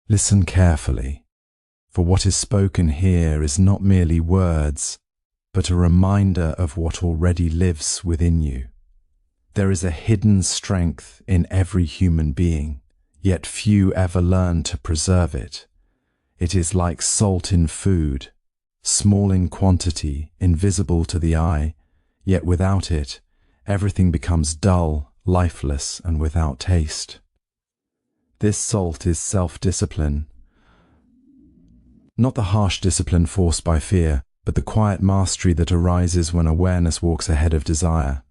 Listen carefully, for what is spoken here is not merely words, but a reminder of what already lives within you. There is a hidden strength in every human being, yet few ever learn to preserve it. It is like salt in food, small in quantity, invisible to the eye, yet without it, everything becomes dull, lifeless, and without taste. This salt is self-discipline, not the harsh discipline forced by fear, but the quiet mastery that arises when awareness walks ahead of desire.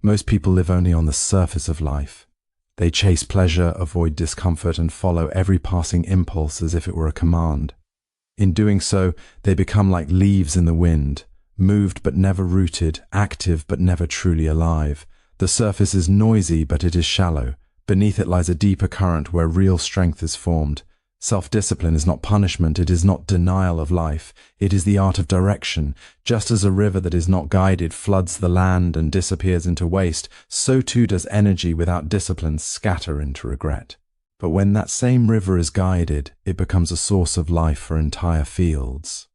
Most people live only on the surface of life. They chase pleasure, avoid discomfort, and follow every passing impulse as if it were a command. In doing so, they become like leaves in the wind, moved but never rooted, active but never truly alive. The surface is noisy, but it is shallow. Beneath it lies a deeper current where real strength is formed. Self-discipline is not punishment, it is not denial of life, it is the art of direction. Just as a river that is not guided floods the land and disappears into waste, so too does energy without discipline scatter into regret. But when that same river is guided, it becomes a source of life for entire fields.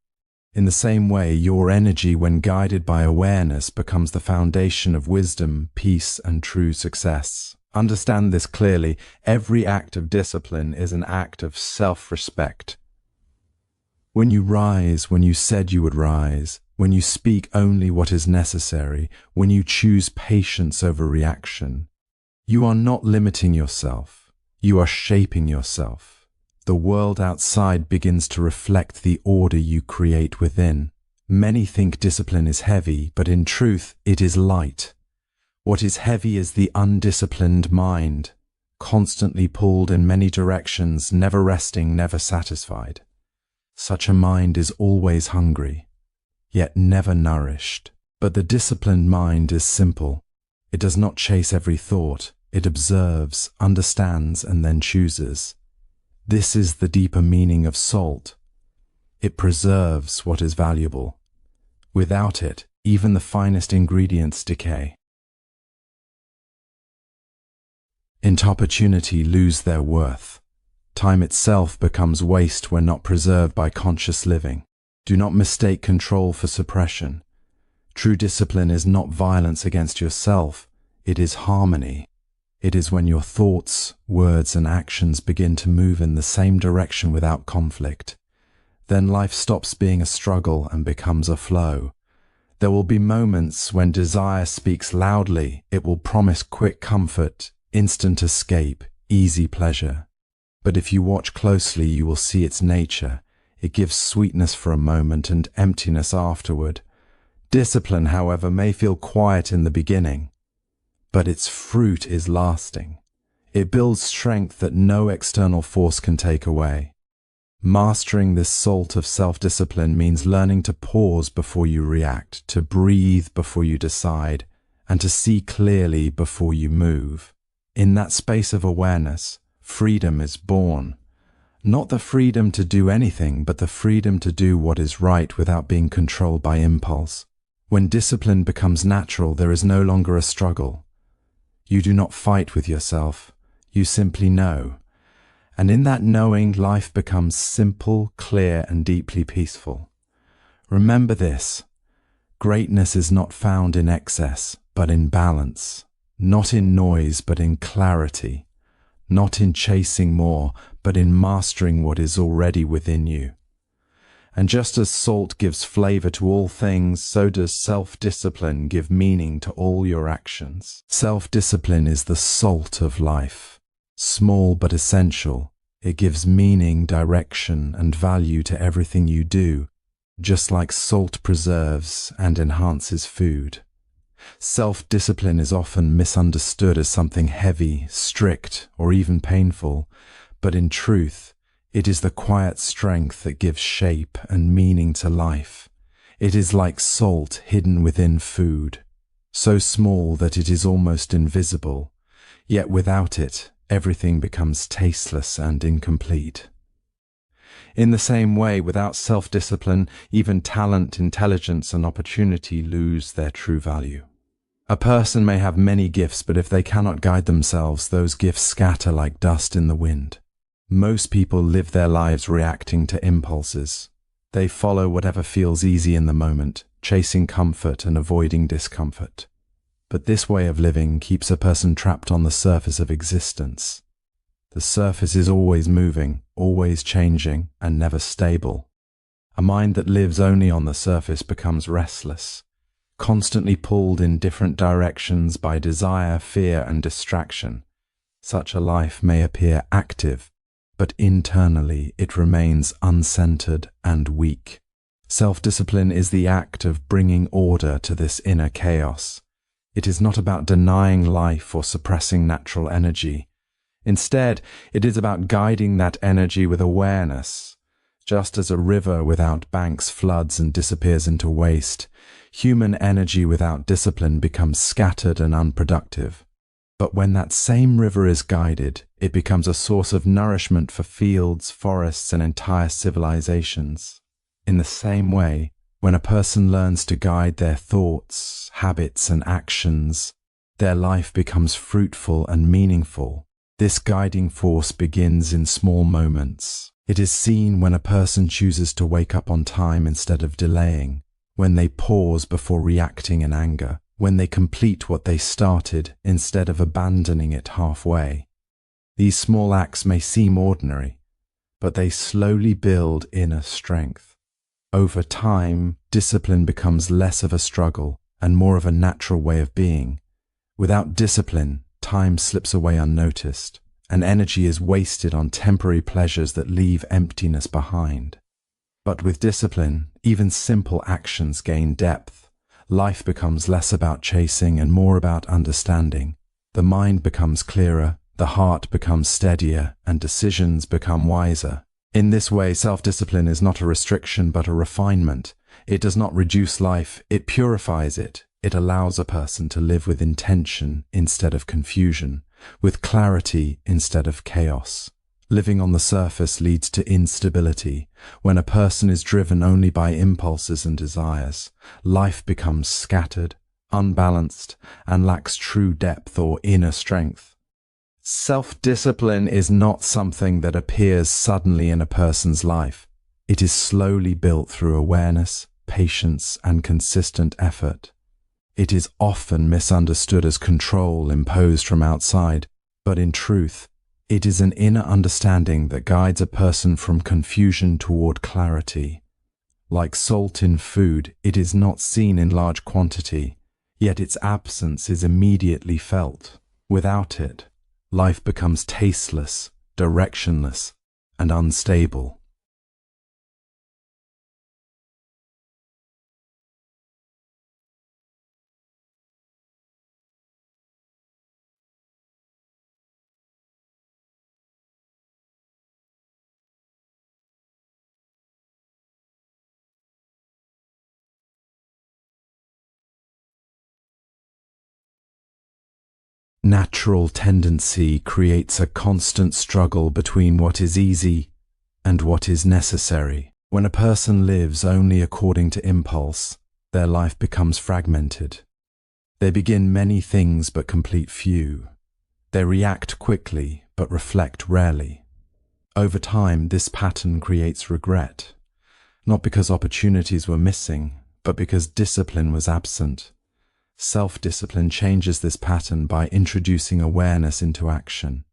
In the same way, your energy, when guided by awareness, becomes the foundation of wisdom, peace, and true success. Understand this clearly. Every act of discipline is an act of self-respect. When you rise when you said you would rise, when you speak only what is necessary, when you choose patience over reaction, you are not limiting yourself. You are shaping yourself. The world outside begins to reflect the order you create within. Many think discipline is heavy, but in truth, it is light. What is heavy is the undisciplined mind, constantly pulled in many directions, never resting, never satisfied. Such a mind is always hungry, yet never nourished. But the disciplined mind is simple. It does not chase every thought. It observes, understands, and then chooses. This is the deeper meaning of salt. It preserves what is valuable. Without it, even the finest ingredients decay. Opportunity lose their worth. Time itself becomes waste when not preserved by conscious living. Do not mistake control for suppression. True discipline is not violence against yourself. It is harmony. It is when your thoughts, words, and actions begin to move in the same direction without conflict. Then life stops being a struggle and becomes a flow. There will be moments when desire speaks loudly. It will promise quick comfort, instant escape, easy pleasure. But if you watch closely, you will see its nature. It gives sweetness for a moment and emptiness afterward. Discipline, however, may feel quiet in the beginning, but its fruit is lasting. It builds strength that no external force can take away. Mastering this salt of self-discipline means learning to pause before you react, to breathe before you decide, and to see clearly before you move. In that space of awareness, freedom is born. Not the freedom to do anything, but the freedom to do what is right without being controlled by impulse. When discipline becomes natural, there is no longer a struggle. You do not fight with yourself. You simply know. And in that knowing, life becomes simple, clear, and deeply peaceful. Remember this: greatness is not found in excess, but in balance. Not in noise, but in clarity. Not in chasing more, but in mastering what is already within you. And just as salt gives flavor to all things, so does self-discipline give meaning to all your actions. Self-discipline is the salt of life. Small but essential, it gives meaning, direction, and value to everything you do, just like salt preserves and enhances food. Self-discipline is often misunderstood as something heavy, strict, or even painful, but in truth, it is the quiet strength that gives shape and meaning to life. It is like salt hidden within food, so small that it is almost invisible, yet without it, everything becomes tasteless and incomplete. In the same way, without self-discipline, even talent, intelligence, and opportunity lose their true value. A person may have many gifts, but if they cannot guide themselves, those gifts scatter like dust in the wind. Most people live their lives reacting to impulses. They follow whatever feels easy in the moment, chasing comfort and avoiding discomfort. But this way of living keeps a person trapped on the surface of existence. The surface is always moving, always changing, and never stable. A mind that lives only on the surface becomes restless, constantly pulled in different directions by desire, fear, and distraction. Such a life may appear active, but internally it remains uncentered and weak. Self-discipline is the act of bringing order to this inner chaos. It is not about denying life or suppressing natural energy. Instead, it is about guiding that energy with awareness. Just as a river without banks floods and disappears into waste, human energy without discipline becomes scattered and unproductive. But when that same river is guided, it becomes a source of nourishment for fields, forests, and entire civilizations. In the same way, when a person learns to guide their thoughts, habits, and actions, their life becomes fruitful and meaningful. This guiding force begins in small moments. It is seen when a person chooses to wake up on time instead of delaying, when they pause before reacting in anger, when they complete what they started instead of abandoning it halfway. These small acts may seem ordinary, but they slowly build inner strength. Over time, discipline becomes less of a struggle and more of a natural way of being. Without discipline, time slips away unnoticed, and energy is wasted on temporary pleasures that leave emptiness behind. But with discipline, even simple actions gain depth. Life becomes less about chasing and more about understanding. The mind becomes clearer, the heart becomes steadier, and decisions become wiser. In this way, self-discipline is not a restriction but a refinement. It does not reduce life, it purifies it. It allows a person to live with intention instead of confusion, with clarity instead of chaos. Living on the surface leads to instability. When a person is driven only by impulses and desires, life becomes scattered, unbalanced, and lacks true depth or inner strength. Self-discipline is not something that appears suddenly in a person's life. It is slowly built through awareness, patience, and consistent effort. It is often misunderstood as control imposed from outside, but in truth, it is an inner understanding that guides a person from confusion toward clarity. Like salt in food, it is not seen in large quantity, yet its absence is immediately felt. Without it, life becomes tasteless, directionless, and unstable. Natural tendency creates a constant struggle between what is easy and what is necessary. When a person lives only according to impulse, their life becomes fragmented. They begin many things but complete few. They react quickly but reflect rarely. Over time, this pattern creates regret, not because opportunities were missing, but because discipline was absent. Self-discipline changes this pattern by introducing awareness into action.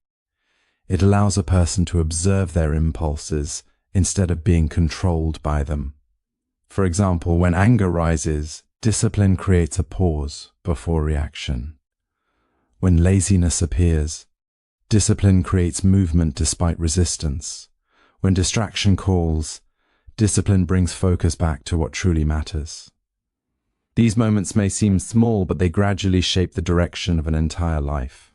It allows a person to observe their impulses instead of being controlled by them. For example, when anger rises, discipline creates a pause before reaction. When laziness appears, discipline creates movement despite resistance. When distraction calls, discipline brings focus back to what truly matters. These moments may seem small, but they gradually shape the direction of an entire life.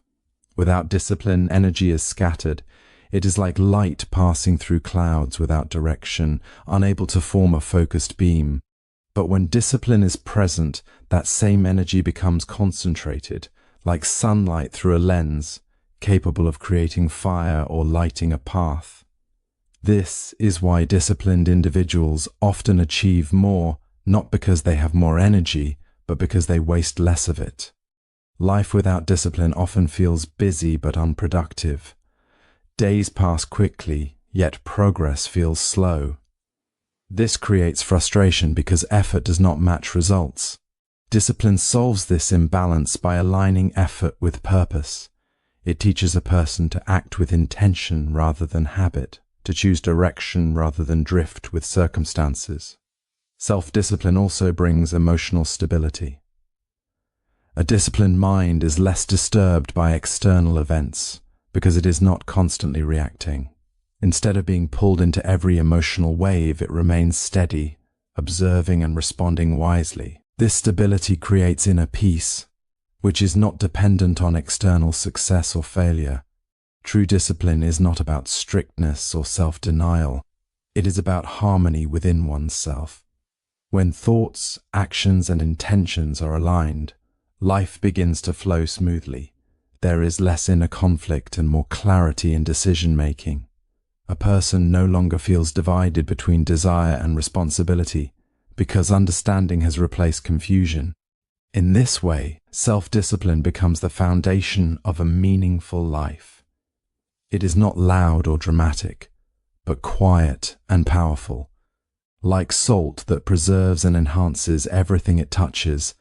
Without discipline, energy is scattered. It is like light passing through clouds without direction, unable to form a focused beam. But when discipline is present, that same energy becomes concentrated, like sunlight through a lens, capable of creating fire or lighting a path. This is why disciplined individuals often achieve more, not because they have more energy, but because they waste less of it. Life without discipline often feels busy but unproductive. Days pass quickly, yet progress feels slow. This creates frustration because effort does not match results. Discipline solves this imbalance by aligning effort with purpose. It teaches a person to act with intention rather than habit, to choose direction rather than drift with circumstances. Self-discipline also brings emotional stability. A disciplined mind is less disturbed by external events because it is not constantly reacting. Instead of being pulled into every emotional wave, it remains steady, observing and responding wisely. This stability creates inner peace, which is not dependent on external success or failure. True discipline is not about strictness or self-denial. It is about harmony within oneself. When thoughts, actions, and intentions are aligned, life begins to flow smoothly. There is less inner conflict and more clarity in decision-making. A person no longer feels divided between desire and responsibility because understanding has replaced confusion. In this way, self-discipline becomes the foundation of a meaningful life. It is not loud or dramatic, but quiet and powerful. Like salt that preserves and enhances everything it touches,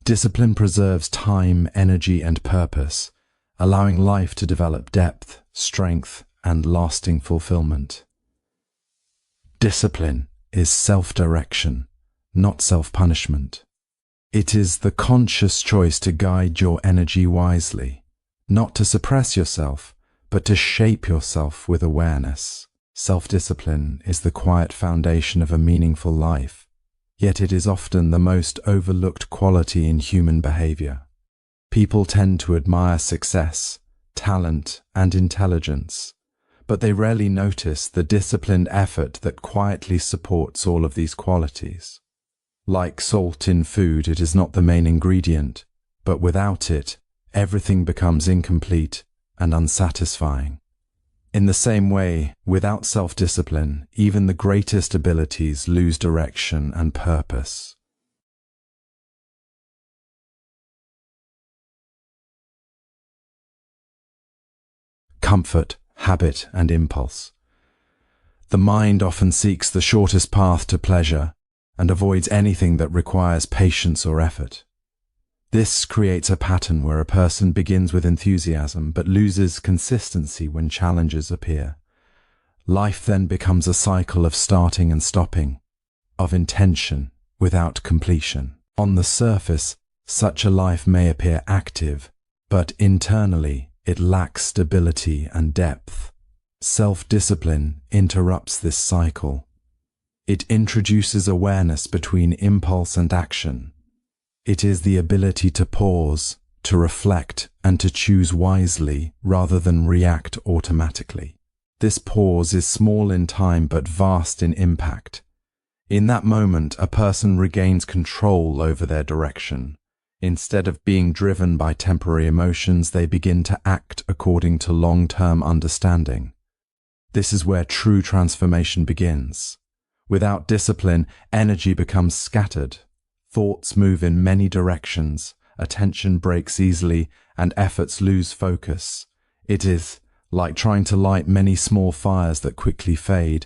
discipline preserves time, energy, and purpose, allowing life to develop depth, strength, and lasting fulfillment. Discipline is self-direction, not self-punishment. It is the conscious choice to guide your energy wisely, not to suppress yourself, but to shape yourself with awareness. Self-discipline is the quiet foundation of a meaningful life, yet it is often the most overlooked quality in human behavior. People tend to admire success, talent, and intelligence, but they rarely notice the disciplined effort that quietly supports all of these qualities. Like salt in food, it is not the main ingredient, but without it, everything becomes incomplete and unsatisfying. In the same way, without self-discipline, even the greatest abilities lose direction and purpose. Comfort, habit, and impulse. The mind often seeks the shortest path to pleasure and avoids anything that requires patience or effort. This creates a pattern where a person begins with enthusiasm but loses consistency when challenges appear. Life then becomes a cycle of starting and stopping, of intention without completion. On the surface, such a life may appear active, but internally it lacks stability and depth. Self-discipline interrupts this cycle. It introduces awareness between impulse and action. It is the ability to pause, to reflect, and to choose wisely rather than react automatically. This pause is small in time but vast in impact. In that moment, a person regains control over their direction. Instead of being driven by temporary emotions, they begin to act according to long-term understanding. This is where true transformation begins. Without discipline, energy becomes scattered. Thoughts move in many directions, attention breaks easily, and efforts lose focus. It is like trying to light many small fires that quickly fade.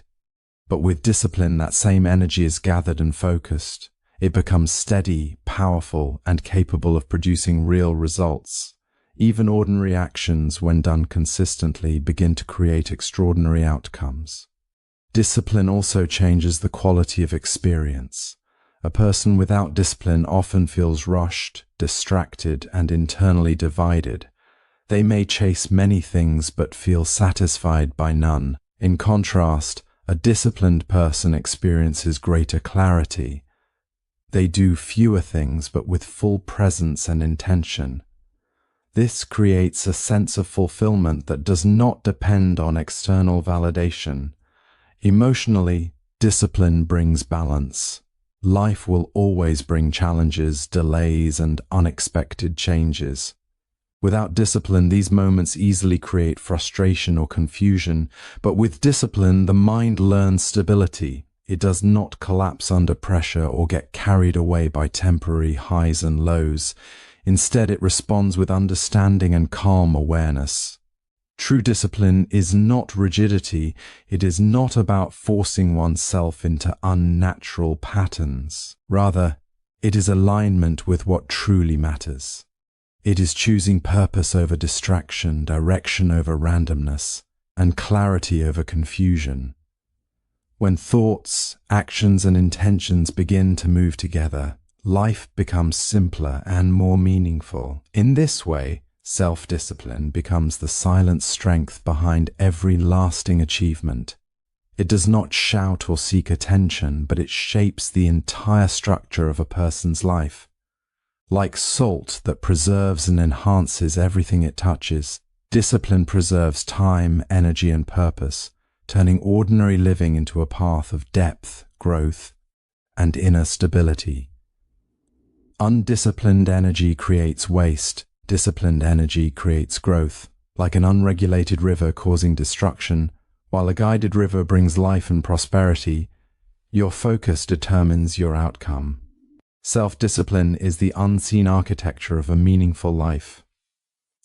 But with discipline, that same energy is gathered and focused. It becomes steady, powerful, and capable of producing real results. Even ordinary actions, when done consistently, begin to create extraordinary outcomes. Discipline also changes the quality of experience. A person without discipline often feels rushed, distracted, and internally divided. They may chase many things but feel satisfied by none. In contrast, a disciplined person experiences greater clarity. They do fewer things but with full presence and intention. This creates a sense of fulfillment that does not depend on external validation. Emotionally, discipline brings balance. Life will always bring challenges, delays, and unexpected changes. Without discipline, these moments easily create frustration or confusion, but with discipline, the mind learns stability. It does not collapse under pressure or get carried away by temporary highs and lows. Instead, it responds with understanding and calm awareness. True discipline is not rigidity. It is not about forcing oneself into unnatural patterns. Rather, it is alignment with what truly matters. It is choosing purpose over distraction, direction over randomness, and clarity over confusion. When thoughts, actions, and intentions begin to move together, life becomes simpler and more meaningful. In this way, self-discipline becomes the silent strength behind every lasting achievement. It does not shout or seek attention, but it shapes the entire structure of a person's life. Like salt that preserves and enhances everything it touches, discipline preserves time, energy, and purpose, turning ordinary living into a path of depth, growth, and inner stability. Undisciplined energy creates waste. Disciplined energy creates growth, like an unregulated river causing destruction, while a guided river brings life and prosperity. Your focus determines your outcome. Self-discipline is the unseen architecture of a meaningful life.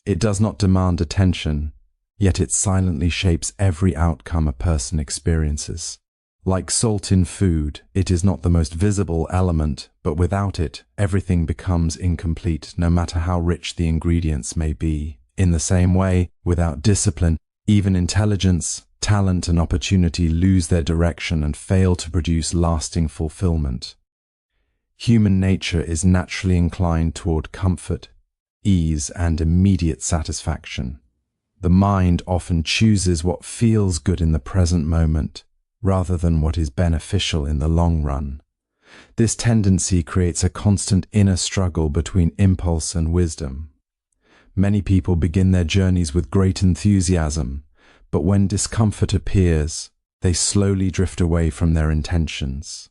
It does not demand attention, yet it silently shapes every outcome a person experiences. Like salt in food, it is not the most visible element, but without it, everything becomes incomplete, no matter how rich the ingredients may be. In the same way, without discipline, even intelligence, talent, and opportunity lose their direction and fail to produce lasting fulfillment. Human nature is naturally inclined toward comfort, ease, and immediate satisfaction. The mind often chooses what feels good in the present moment, rather than what is beneficial in the long run. This tendency creates a constant inner struggle between impulse and wisdom. Many people begin their journeys with great enthusiasm, but when discomfort appears, they slowly drift away from their intentions.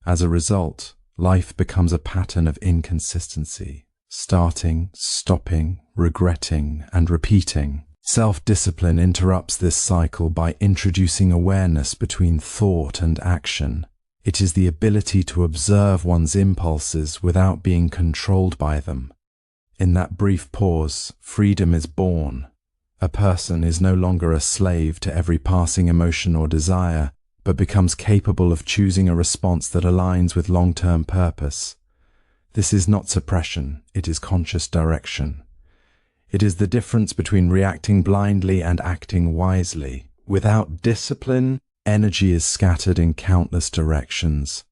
As a result, life becomes a pattern of inconsistency, starting, stopping, regretting, and repeating. Self-discipline interrupts this cycle by introducing awareness between thought and action. It is the ability to observe one's impulses without being controlled by them. In that brief pause, freedom is born. A person is no longer a slave to every passing emotion or desire, but becomes capable of choosing a response that aligns with long-term purpose. This is not suppression, it is conscious direction. It is the difference between reacting blindly and acting wisely. Without discipline, energy is scattered in countless directions.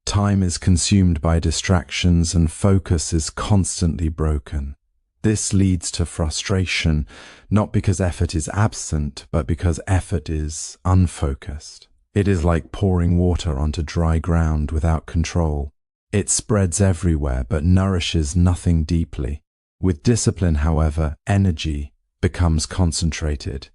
Time is consumed by distractions and focus is constantly broken. This leads to frustration, not because effort is absent, but because effort is unfocused. It is like pouring water onto dry ground without control. It spreads everywhere but nourishes nothing deeply. With discipline, however, energy becomes concentrated.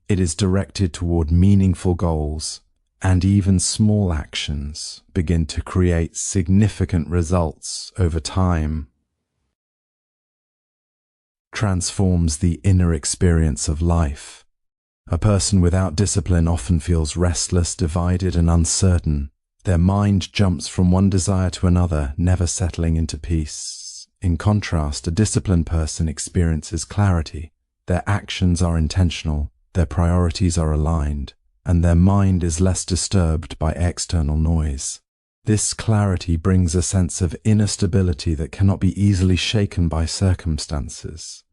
It is directed toward meaningful goals, and even small actions begin to create significant results over time. Transforms the inner experience of life. A person without discipline often feels restless, divided, and uncertain. Their mind jumps from one desire to another, never settling into peace. In contrast, a disciplined person experiences clarity. Their actions are intentional, their priorities are aligned, and their mind is less disturbed by external noise. This clarity brings a sense of inner stability that cannot be easily shaken by circumstances.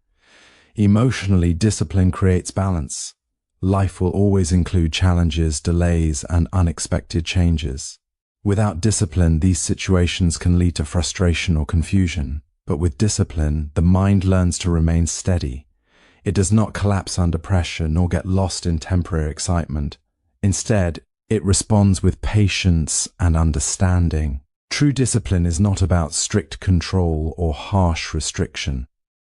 Emotionally, discipline creates balance. Life will always include challenges, delays, and unexpected changes. Without discipline, these situations can lead to frustration or confusion. But with discipline, the mind learns to remain steady. It does not collapse under pressure nor get lost in temporary excitement. Instead, it responds with patience and understanding. True discipline is not about strict control or harsh restriction.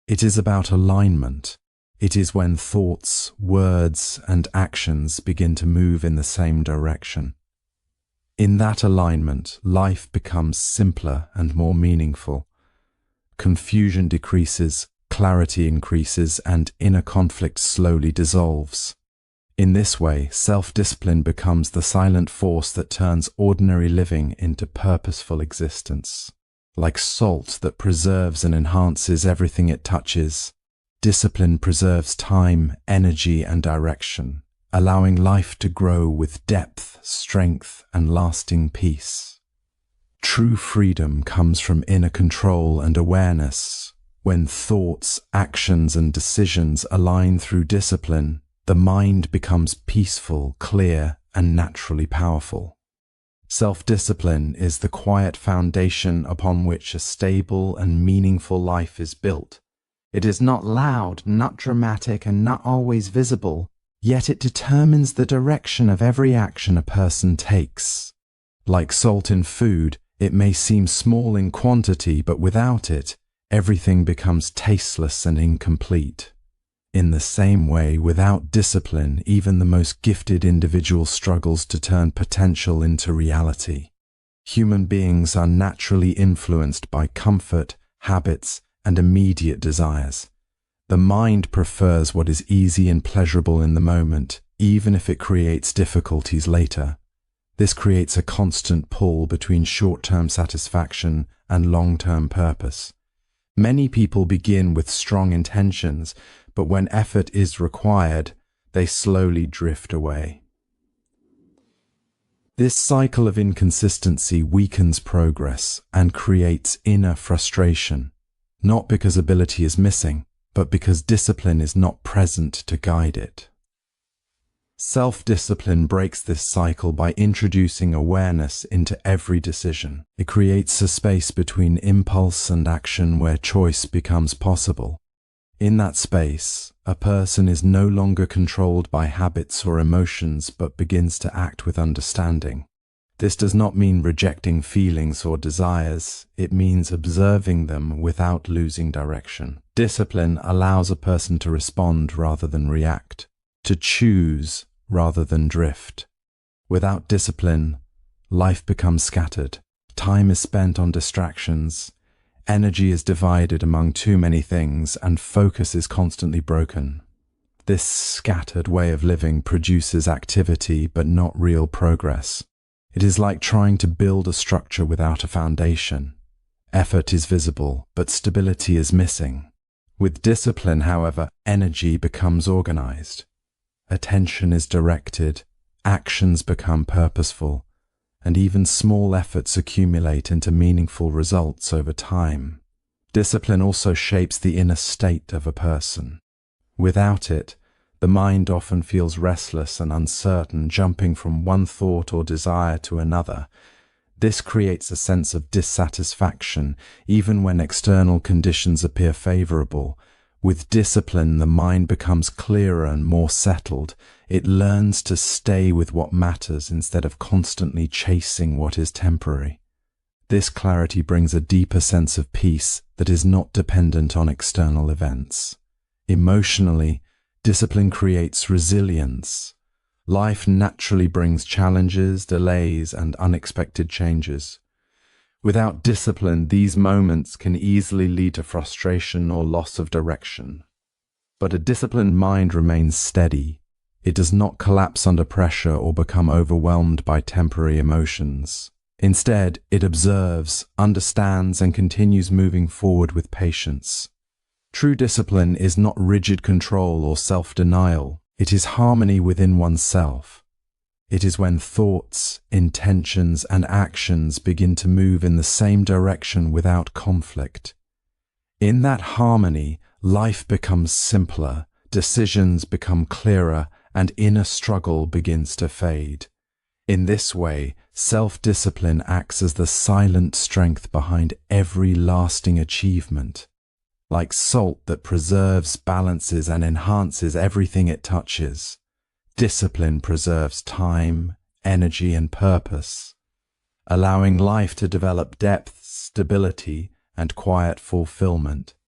It is about alignment. It is when thoughts, words, and actions begin to move in the same direction. In that alignment, life becomes simpler and more meaningful. Confusion decreases, clarity increases, and inner conflict slowly dissolves. In this way, self-discipline becomes the silent force that turns ordinary living into purposeful existence. Like salt that preserves and enhances everything it touches, Discipline preserves time, energy, and direction, allowing life to grow with depth, strength, and lasting peace. True freedom comes from inner control and awareness. When thoughts, actions, and decisions align through discipline, the mind becomes peaceful, clear, and naturally powerful. Self-discipline is the quiet foundation upon which a stable and meaningful life is built. It is not loud, not dramatic, and not always visible, yet it determines the direction of every action a person takes. Like salt in food, it may seem small in quantity, but without it, everything becomes tasteless and incomplete. In the same way, without discipline, even the most gifted individual struggles to turn potential into reality. Human beings are naturally influenced by comfort, habits, and immediate desires. The mind prefers what is easy and pleasurable in the moment, even if it creates difficulties later. This creates a constant pull between short-term satisfaction and long-term purpose. Many people begin with strong intentions, but when effort is required, they slowly drift away. This cycle of inconsistency weakens progress and creates inner frustration, not because ability is missing, but because discipline is not present to guide it. Self-discipline breaks this cycle by introducing awareness into every decision. It creates a space between impulse and action where choice becomes possible. In that space, a person is no longer controlled by habits or emotions, but begins to act with understanding. This does not mean rejecting feelings or desires. It means observing them without losing direction. Discipline allows a person to respond rather than react, to choose rather than drift. Without discipline, life becomes scattered. Time is spent on distractions. Energy is divided among too many things, and focus is constantly broken. This scattered way of living produces activity but not real progress. It is like trying to build a structure without a foundation. Effort is visible, but stability is missing. With discipline, however, energy becomes organized. Attention is directed, actions become purposeful, and even small efforts accumulate into meaningful results over time. Discipline also shapes the inner state of a person. Without it, the mind often feels restless and uncertain, jumping from one thought or desire to another. This creates a sense of dissatisfaction, even when external conditions appear favorable. With discipline, the mind becomes clearer and more settled. It learns to stay with what matters instead of constantly chasing what is temporary. This clarity brings a deeper sense of peace that is not dependent on external events. Emotionally, discipline creates resilience. Life naturally brings challenges, delays, and unexpected changes. Without discipline, these moments can easily lead to frustration or loss of direction. But a disciplined mind remains steady. It does not collapse under pressure or become overwhelmed by temporary emotions. Instead, it observes, understands, and continues moving forward with patience. True discipline is not rigid control or self-denial. It is harmony within oneself. It is when thoughts, intentions, and actions begin to move in the same direction without conflict. In that harmony, life becomes simpler, decisions become clearer, and inner struggle begins to fade. In this way, self-discipline acts as the silent strength behind every lasting achievement. Like salt that preserves, balances, and enhances everything it touches. Discipline preserves time, energy, and purpose, allowing life to develop depth, stability, and quiet fulfillment.